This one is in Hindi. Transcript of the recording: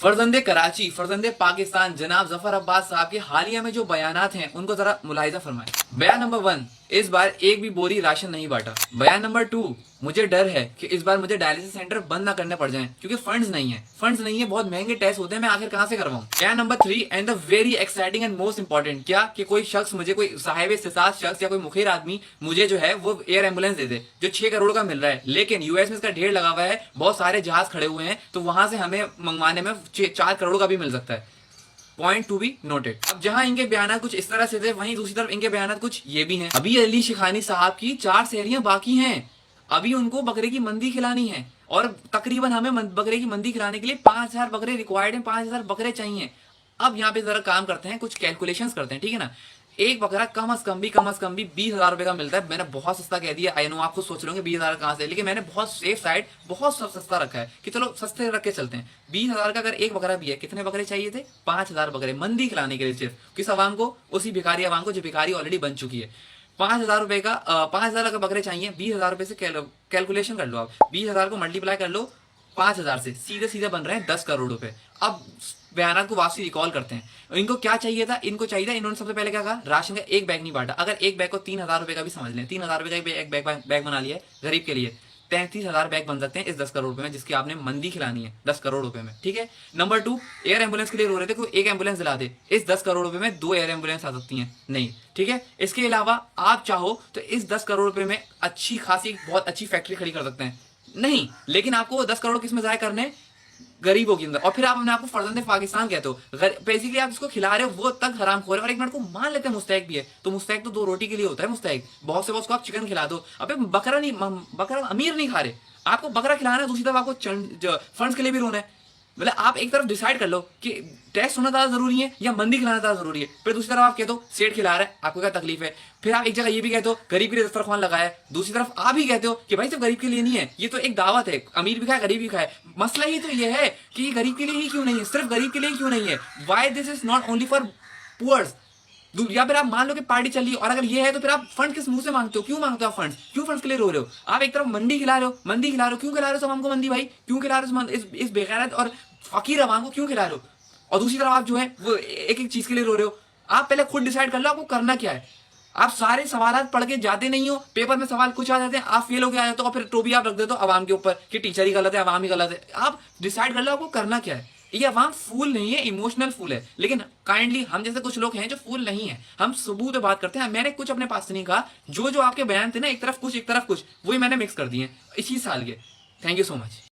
फर्जंदे कराची, फर्जंदे पाकिस्तान जनाब जफर अब्बास साहब के हालिया में जो बयानात हैं उनको जरा मुलाहिजा फरमाएं। बयान नंबर 1, इस बार एक भी बोरी राशन नहीं बांटा। बयान नंबर 2, मुझे डर है कि इस बार मुझे डायलिसिस सेंटर बंद ना करने पड़ जाएं क्योंकि फंड्स नहीं है, बहुत महंगे टेस्ट होते हैं, मैं आखिर कहां से करवाऊं। बयान number 3 and the very exciting and most important, क्या कि कोई शख्स मुझे, कोई साहिब इस्तिसास शख्स या कोई मुखिर आदमी मुझे जो है वो एयर एम्बुलेंस दे दे जो 6 करोड़ का मिल रहा है, लेकिन यूएस में इसका ढेर लगा हुआ है, बहुत सारे जहाज खड़े हुए हैं, तो वहां से हमें मंगवाने में 4 करोड़ का भी मिल सकता है। Point to be noted. अब जहां इनके बयान कुछ इस तरह से थे, वहीं दूसरी तरफ इनके बयान कुछ ये भी हैं। अभी अली शिखानी साहब की 4 सहरियां बाकी हैं, अभी उनको बकरे की मंदी खिलानी है और तकरीबन हमें बकरे की मंदी खिलाने के लिए 5000 बकरे रिक्वायर्ड हैं, 5000 बकरे चाहिए। अब यहाँ पे जरा काम करते हैं, कुछ कैलकुलेशंस करते हैं, ठीक है ना। एक बकरा कम अज कम भी 20,000 रुपए का मिलता है। मैंने बहुत सस्ता कह दिया, आई नो आप खुद सोच रहे होंगे 20,000 कहां से, लेकिन मैंने बहुत सेफ साइड, बहुत सस्ता रखा है कि चलो सस्ते रख के चलते हैं। 20,000 का अगर एक बकरा भी है, कितने बकरे चाहिए थे? 5,000 बकरे मंदी खिलाने के लिए, सिर्फ किस आवाम को? उसी भिखारी आवाम को जो भिखारी ऑलरेडी बन चुकी है। 5,000 रुपए का 5,000 का बकरे चाहिए, 20,000 रुपए से कैलकुलेशन कर लो आप, 20,000 को मल्टीप्लाई कर लो 5,000 से, सीधे सीधे बन रहे हैं 10 करोड़ रुपए। अब बयान को वापसी रिकॉल करते हैं। इनको क्या चाहिए था? इनको चाहिए था, इन्होंने सबसे पहले क्या कहा? राशन का एक बैग नहीं बांटा। अगर एक बैग को 3,000 रुपए का भी समझ लें, 3,000 रुपए का एक बैग बना लिया है गरीब के लिए, 33,000 बैग बन सकते हैं इस 10 करोड़ रुपए में, जिसकी आपने मंदी खिलानी है 10 करोड़ रुपए में, ठीक है। नंबर 2, एयर एम्बुलेंस के लिए रो रहे थे, कोई एक एम्बुलेंस दिला दे। इस 10 करोड़ रुपए में 2 एयर एम्बुलेंस आ सकती हैं, नहीं, ठीक है। इसके अलावा आप चाहो तो इस 10 करोड़ रुपए में अच्छी खासी बहुत अच्छी फैक्ट्री खड़ी कर सकते हैं, नहीं, लेकिन आपको 10 करोड़ किस में जाया करने? गरीबों के अंदर। और फिर आप अपने आपको फर्जंदे पाकिस्तान कहते हो, बेसिकली आप जिसको खिला रहे हो वो तक हराम खोर है। और एक मिनट को मान लेते हैं मुस्तैक भी है, तो मुस्तैक तो 2 रोटी के लिए होता है मुस्तैक, बहुत से बहुत आप चिकन खिला दो। अबे बकरा नहीं, बकरा अमीर नहीं खा रहे, आपको बकरा खिलाना है, दूसरी तरफ आपको फंड्स के लिए भी रोना है। मतलब आप एक तरफ डिसाइड कर लो कि टेस्ट होना ज्यादा जरूरी है या मंदी खिलाना ज्यादा जरूरी है, फिर दूसरी तरफ आप कहते हो सेठ खिला रहा है, आपको क्या तकलीफ है। फिर आप एक जगह ये भी कहते हो गरीब के लिए दस्तरखान लगाया है, दूसरी तरफ आप ही कहते हो कि भाई सिर्फ गरीब के लिए नहीं है, ये तो एक दावत है, अमीर भी खाए गरीब भी खाए। मसला ही तो ये है कि गरीब के लिए ही क्यों नहीं है, सिर्फ गरीब के लिए क्यों नहीं है। Why this is not only for poors. या फिर आप मान लो कि पार्टी चल रही है और अगर ये है तो फिर आप फंड किस मुंह से मांगते हो? क्यों मांगते हो आप फंड्स? क्यों फंड्स के लिए रो रहे हो? आप एक तरफ मंदी खिला रहे हो, क्यों खिला रहे हो सब हमको मंदी भाई? क्यों खिला रहे हो इस बेगैरत और फकीर अवाम को क्यों खिला रहे हो? और दूसरी तरफ आप जो है वो एक एक चीज के लिए रो रहे हो। आप पहले खुद डिसाइड कर लो आपको करना क्या है। आप सारे सवाल पढ़ के जाते नहीं हो, पेपर में सवाल कुछ आ जाते हैं, आप फेल होकर आ जाते हो और फिर टोपी आप रख देते हो अवाम के ऊपर कि टीचर ही गलत है, अवाम ही गलत है। आप डिसाइड कर लो आपको करना क्या है। ये अवाम फूल नहीं है, इमोशनल फूल है, लेकिन काइंडली हम जैसे कुछ लोग हैं जो फूल नहीं है, हम सबूत पे बात करते हैं। मैंने कुछ अपने पास से नहीं कहा, जो आपके बयान थे ना, एक तरफ कुछ वही मैंने मिक्स कर दिए इसी साल के। Thank you so much.